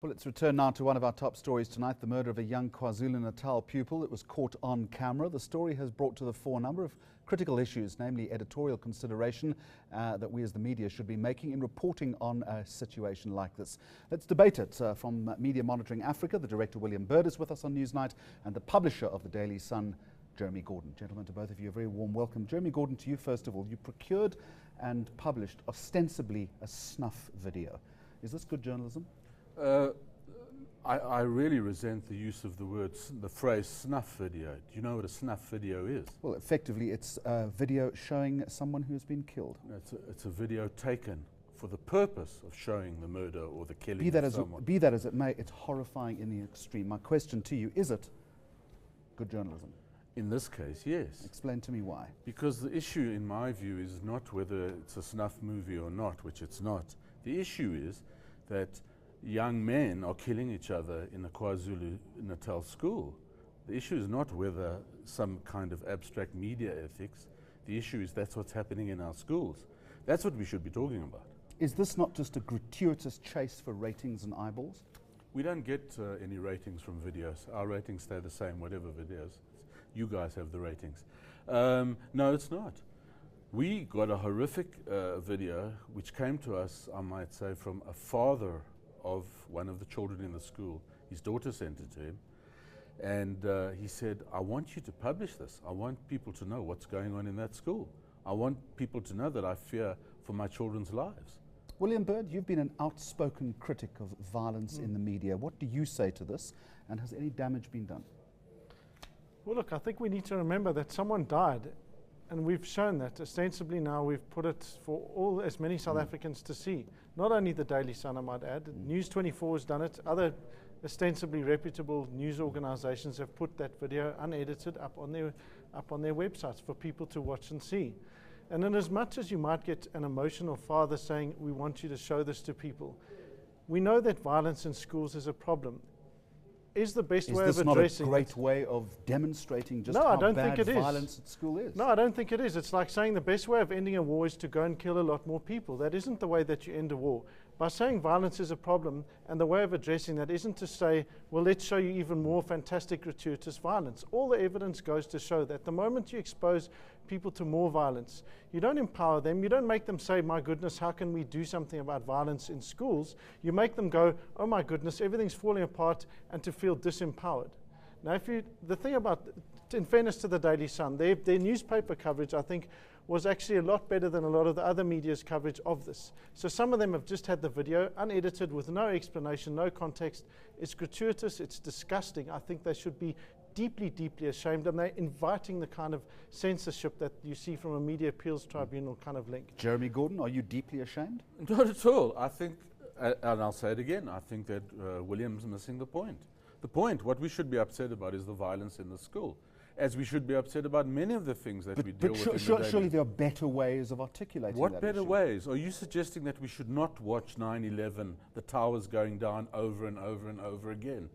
Well, let's return now to one of our top stories tonight, the murder of a young KwaZulu-Natal pupil. It was caught on camera. The story has brought to the fore a number of critical issues, namely editorial consideration that we as the media should be making in reporting on a situation like this. Let's debate it. From Media Monitoring Africa, the director William Bird is with us on Newsnight, and the publisher of the Daily Sun, Jeremy Gordon. Gentlemen, to both of you, a very warm welcome. Jeremy Gordon, to you first of all. You procured and published ostensibly a snuff video. Is this good journalism? I really resent the use of the phrase snuff video. Do you know what a snuff video is? Well, effectively, it's a video showing someone who has been killed. It's a video taken for the purpose of showing the murder or the killing of someone. Be that as it may, it's horrifying in the extreme. My question to you, is it good journalism? In this case, yes. Explain to me why. Because the issue, in my view, is not whether it's a snuff movie or not, which it's not. The issue is that young men are killing each other in a KwaZulu-Natal school. The issue is not whether some kind of abstract media ethics. The issue is that's what's happening in our schools. That's what we should be talking about. Is this not just a gratuitous chase for ratings and eyeballs? We don't get any ratings from videos. Our ratings stay the same, whatever videos. You guys have the ratings. No, it's not. We got a horrific video which came to us, I might say, from a father of one of the children in the school. His daughter sent it to him, and he said, I want you to publish this. I want people to know what's going on in that school. I want people to know that I fear for my children's lives. William Bird, you've been an outspoken critic of violence in the media. What do you say to this, and has any damage been done? Well, look, I think we need to remember that someone died, and we've shown that. Ostensibly now we've put it for as many South Africans to see. Not only the Daily Sun, I might add. News 24 has done it. Other ostensibly reputable news organizations have put that video unedited up on their websites for people to watch and see. And in as much as you might get an emotional father saying, we want you to show this to people, we know that violence in schools is a problem. Is the best way of addressing it? Is this not a great way of demonstrating just how bad violence at school is? No, I don't think it is. It's like saying the best way of ending a war is to go and kill a lot more people. That isn't the way that you end a war. By saying violence is a problem, and the way of addressing that isn't to say, well, let's show you even more fantastic gratuitous violence. All the evidence goes to show that the moment you expose people to more violence, you don't empower them, you don't make them say, my goodness, how can we do something about violence in schools? You make them go, oh my goodness, everything's falling apart, and to feel disempowered. Now, the thing about, in fairness to the Daily Sun, their newspaper coverage, I think, was actually a lot better than a lot of the other media's coverage of this. So some of them have just had the video unedited with no explanation, no context. It's gratuitous, it's disgusting. I think they should be deeply, deeply ashamed, and they're inviting the kind of censorship that you see from a media appeals tribunal kind of link. Jeremy Gordon, are you deeply ashamed? Not at all. I think, and I'll say it again, I think that William's missing the point. The point, what we should be upset about is the violence in the school, as we should be upset about many of the things that we deal with in the daily. Surely there are better ways of articulating that What better ways? Are you suggesting that we should not watch 9/11, the towers going down over and over and over again?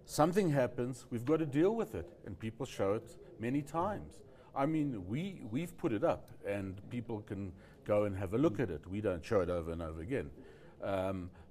Something happens, we've got to deal with it, and people show it many times. I mean, we've put it up, and people can go and have a look at it. We don't show it over and over again.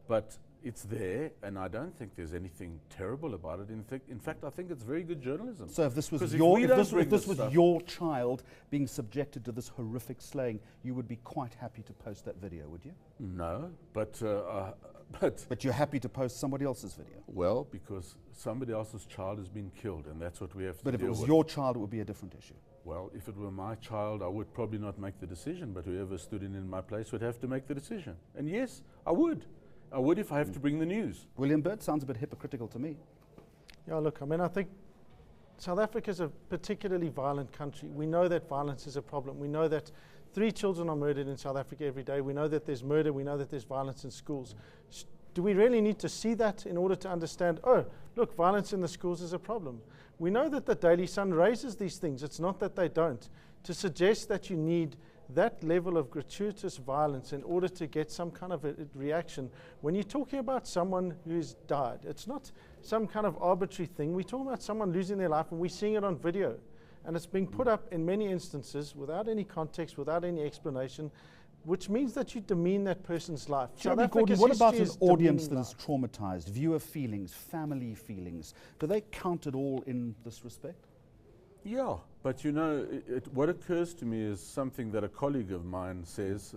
But it's there, and I don't think there's anything terrible about it. In fact, I think it's very good journalism. So if this was your child being subjected to this horrific slaying, you would be quite happy to post that video, would you? No, but you're happy to post somebody else's video? Well, because somebody else's child has been killed, and that's what we have to deal with. But if it was your child, it would be a different issue. Well, if it were my child, I would probably not make the decision, but whoever stood in my place would have to make the decision. And yes, I would. I would if I have to bring the news. William Bird, sounds a bit hypocritical to me. Yeah, look, I mean, I think South Africa is a particularly violent country. We know that violence is a problem. We know that 3 children are murdered in South Africa every day. We know that there's murder. We know that there's violence in schools. Do we really need to see that in order to understand, oh, look, violence in the schools is a problem? We know that the Daily Sun raises these things. It's not that they don't. To suggest that you need that level of gratuitous violence in order to get some kind of a reaction, when you're talking about someone who's died, it's not some kind of arbitrary thing. We're talking about someone losing their life, and we're seeing it on video. And it's being put up in many instances without any context, without any explanation. which means that you demean that person's life. Jeremy Gordon, what about an audience that is traumatized, viewer feelings, family feelings? Do they count at all in this respect? Yeah, but you know, what occurs to me is something that a colleague of mine says.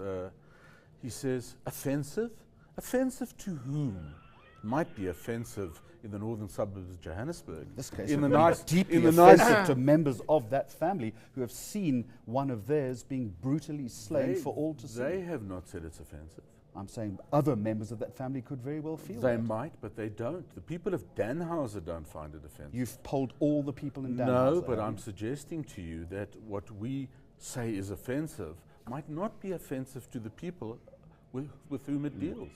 He says, offensive? Offensive to whom? Might be offensive in the northern suburbs of Johannesburg. In this case, in the nice, deeply offensive to members of that family who have seen one of theirs being brutally slain for all to see. They have not said it's offensive. I'm saying other members of that family could very well feel They that. might, but they don't. The people of Danhauser don't find it offensive. You've polled all the people in Danhauser. No, but I'm suggesting to you that what we say is offensive might not be offensive to the people with whom it deals.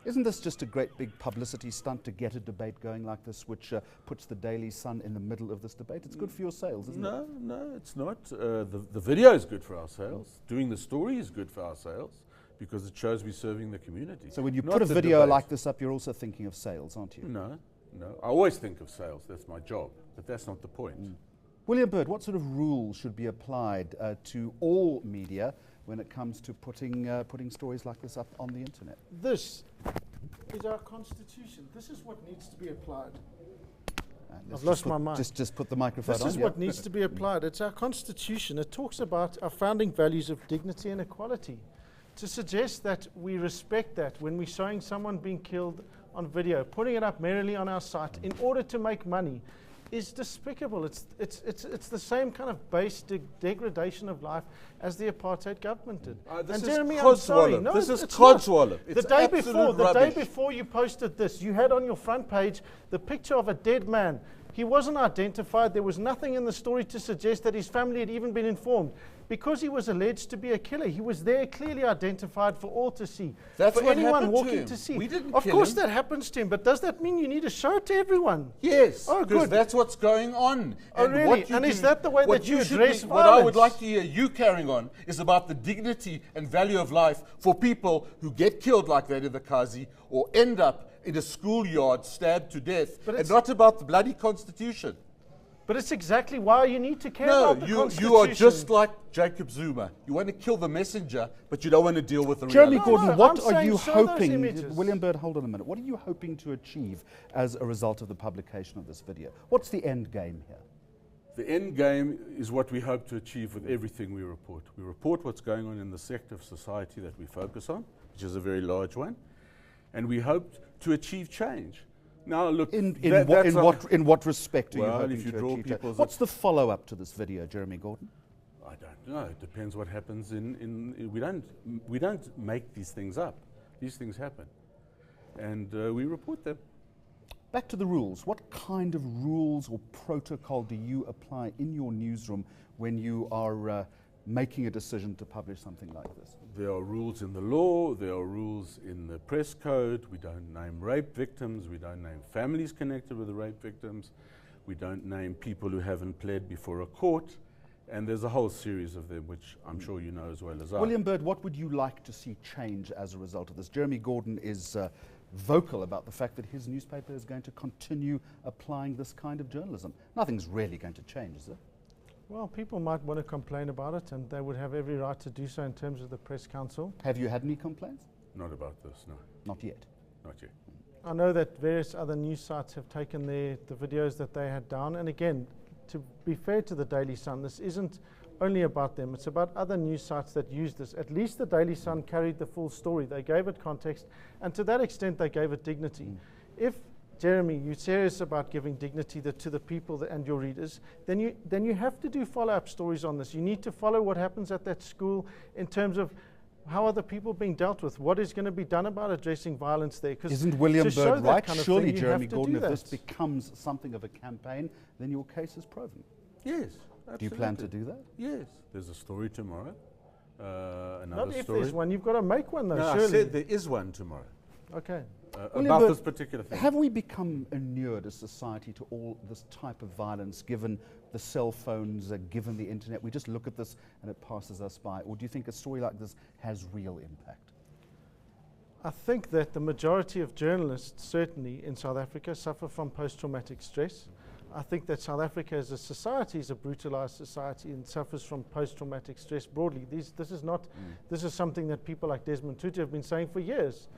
Isn't this just a great big publicity stunt to get a debate going like this, which puts the Daily Sun in the middle of this debate? It's good for your sales, isn't it? No, it's not. The video is good for our sales. Doing the story is good for our sales because it shows we're serving the community. So when you not put a the video debate. like this up, you're also thinking of sales, aren't you? No. I always think of sales. That's my job. But that's not the point. William Bird, what sort of rules should be applied to all media when it comes to putting stories like this up on the internet? This is our constitution. This is what needs to be applied. I've lost my mind. Just put the microphone on. This is what needs to be applied. It's our constitution. It talks about our founding values of dignity and equality. To suggest that we respect that when we're showing someone being killed on video, putting it up merrily on our site in order to make money, is despicable. It's the same kind of base degradation of life as the apartheid government did. This and is Jeremy, I'm sorry. codswallop. No, This is it's codswallop. not. It's The day before you posted this, you had on your front page the picture of a dead man. He wasn't identified. There was nothing in the story to suggest that his family had even been informed. Because he was alleged to be a killer, he was there clearly identified for all to see. That's for what anyone happened to walking him. to see. We didn't Of kill course him. that happens to him, but does that mean you need to show it to everyone? Yes, Oh, because good. that's what's going on. Oh, really? what you And do- is that the way what that you should address be- What I would violence? like to hear you carrying on is about the dignity and value of life for people who get killed like that in the Kazi or end up in a schoolyard stabbed to death, But and it's- not about the bloody constitution. But it's exactly why you need to care about the No, Constitution. you are just like Jacob Zuma. You want to kill the messenger, but you don't want to deal with the Jeremy reality. Gordon, no, what I'm are saying you show those hoping, images. William Bird, hold on a minute, what are you hoping to achieve as a result of the publication of this video? What's the end game here? The end game is what we hope to achieve with everything we report. We report what's going on in the sector of society that we focus on, which is a very large one, and we hope to achieve change. Now, look, In that's what respect are you Well, hoping if you to draw achieve that? people's- What's the follow-up to this video, Jeremy Gordon? I don't know. It depends what happens we don't make these things up. These things happen, and we report them. Back to the rules. What kind of rules or protocol do you apply in your newsroom when you are making a decision to publish something like this? There are rules in the law, there are rules in the press code. We don't name rape victims, we don't name families connected with the rape victims, we don't name people who haven't pled before a court, and there's a whole series of them, which I'm sure you know as well as I. William Bird, what would you like to see change as a result of this? Jeremy Gordon is vocal about the fact that his newspaper is going to continue applying this kind of journalism. Nothing's really going to change, is it? Well, people might want to complain about it, and they would have every right to do so in terms of the Press Council. Have you had any complaints? Not about this, no, Not yet. not yet. I know that various other news sites have taken the videos that they had down. And again, to be fair to the Daily Sun, this isn't only about them. It's about other news sites that use this. At least the Daily Sun carried the full story. They gave it context, and to that extent, they gave it dignity. If Jeremy, you're serious about giving dignity to the people and your readers, then you have to do follow-up stories on this. You need to follow what happens at that school in terms of how are the people being dealt with, what is going to be done about addressing violence there. Isn't William Bird right? Kind of Surely, thing, Jeremy you have to Gordon, do if this that. becomes something of a campaign, then your case is proven. Yes, absolutely. Do you plan to do that? Yes, there's a story tomorrow, Not another if story. there's one, you've got to make one though, No, surely. I said there is one tomorrow. Okay. William About Bird, this particular thing. Have we become inured as society to all this type of violence, given the cell phones, given the internet? We just look at this and it passes us by. Or do you think a story like this has real impact? I think that the majority of journalists, certainly in South Africa, suffer from post-traumatic stress. I think that South Africa as a society is a brutalized society and suffers from post-traumatic stress broadly. This is something that people like Desmond Tutu have been saying for years.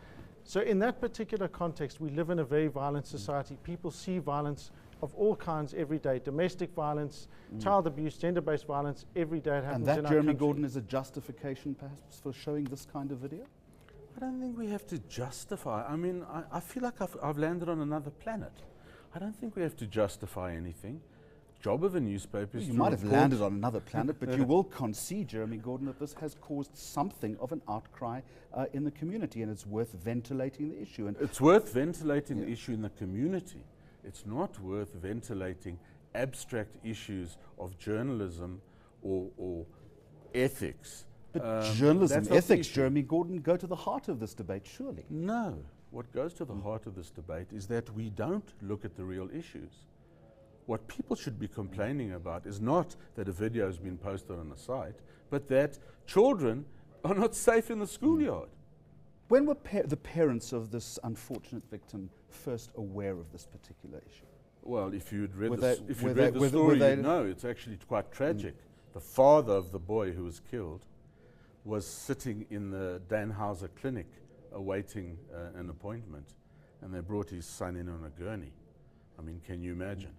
So in that particular context, we live in a very violent society. People see violence of all kinds every day. Domestic violence, child abuse, gender-based violence, every day it happens in our country. And that, Jeremy Gordon, is a justification perhaps for showing this kind of video? I don't think we have to justify. I mean, I feel like I've landed on another planet. I don't think we have to justify anything. Job of a newspaper is you might have landed on another planet, but you will concede, Jeremy Gordon, that this has caused something of an outcry in the community, and it's worth ventilating the issue. And it's worth ventilating the issue in the community. It's not worth ventilating abstract issues of journalism or ethics. But journalism, ethics, Jeremy Gordon, go to the heart of this debate, surely. No. What goes to the heart of this debate is that we don't look at the real issues. What people should be complaining about is not that a video has been posted on a site, but that children are not safe in the schoolyard. When were the parents of this unfortunate victim first aware of this particular issue? Well, if you'd read the story, you'd know it's actually quite tragic. The father of the boy who was killed was sitting in the Danhauser clinic awaiting an appointment, and they brought his son in on a gurney. I mean, can you imagine?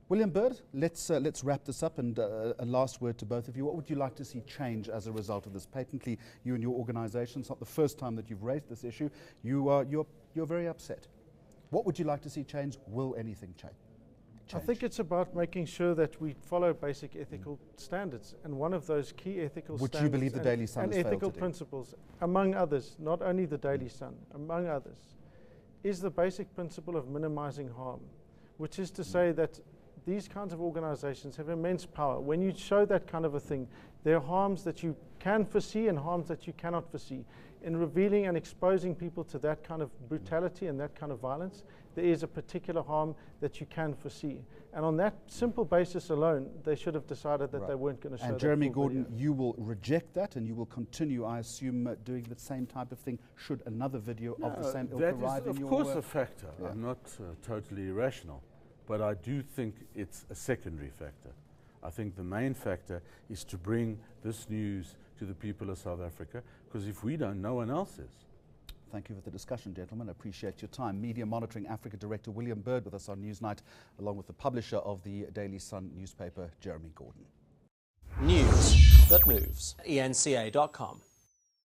William Bird, let's wrap this up, and a last word to both of you. What would you like to see change as a result of this? Patently, you and your organisation, it's not the first time that you've raised this issue. You're very upset. What would you like to see change? Will anything change? I think it's about making sure that we follow basic ethical standards, and one of those key ethical standards, you believe the Daily Sun and has failed ethical to do? principles, among others, not only the Daily Sun, among others, is the basic principle of minimizing harm, which is to say that these kinds of organizations have immense power. When you show that kind of a thing, there are harms that you can foresee and harms that you cannot foresee. In revealing and exposing people to that kind of brutality and that kind of violence, there is a particular harm that you can foresee. And on that simple basis alone, they should have decided that they weren't going to show that. And Jeremy Gordon, you will reject that, and you will continue, I assume, doing the same type of thing should another video of the same ilk arrive in your... That is, of course, a factor. Yeah. I'm not totally irrational, but I do think it's a secondary factor. I think the main factor is to bring this news to the people of South Africa, because if we don't, no one else is. Thank you for the discussion, gentlemen. I appreciate your time. Media Monitoring Africa Director William Bird with us on Newsnight, along with the publisher of the Daily Sun newspaper, Jeremy Gordon. News that moves. eNCA.com.